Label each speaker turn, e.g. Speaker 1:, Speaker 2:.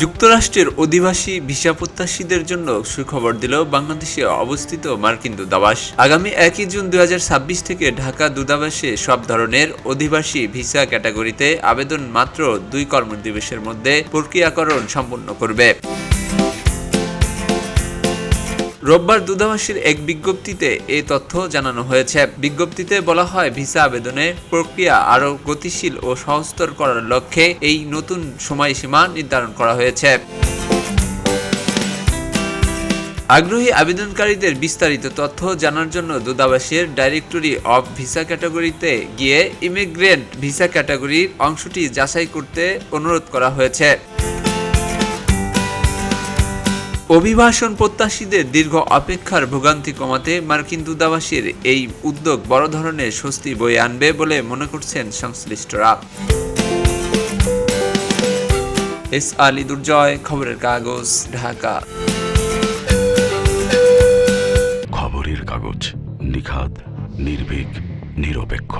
Speaker 1: যুক্তরাষ্ট্রের অধিবাসী ভিসা প্রত্যাশীদের জন্য সুখবর দিল বাংলাদেশে অবস্থিত মার্কিন দূতাবাস। আগামী 1 জুন 2026 থেকে ঢাকা দূতাবাসে সব ধরনের অধিবাসী ভিসা ক্যাটাগরিতে আবেদন মাত্র 2 কর্মদিবসের মধ্যে প্রক্রিয়াকরণ সম্পন্ন করবে। রোববার দূতাবাসের এক বিজ্ঞপ্তিতে এই তথ্য জানানো হয়েছে। বিজ্ঞপ্তিতে বলা হয়, ভিসা আবেদনের প্রক্রিয়া আরও গতিশীল ও সহজতর করার লক্ষ্যে এই নতুন সময়সীমা নির্ধারণ করা হয়েছে। আগ্রহী আবেদনকারীদের বিস্তারিত তথ্য জানার জন্য দূতাবাসের ডাইরেক্টরি অফ ভিসা ক্যাটাগরিতে গিয়ে ইমিগ্রেন্ট ভিসা ক্যাটাগরির অংশটি যাচাই করতে অনুরোধ করা হয়েছে। অভিবাসন প্রত্যাশীদের দীর্ঘ অপেক্ষার ভোগান্তি কমাতে মার্কিন দূতাবাসের এই উদ্যোগ বড় ধরনের স্বস্তি বয়ে আনবে বলে মনে করছেন সংশ্লিষ্টরা। এস আলী দুর্জয়, খবরের কাগজ, ঢাকা।
Speaker 2: খবরের কাগজ, নিখাদ, নির্ভীক, নিরপেক্ষ।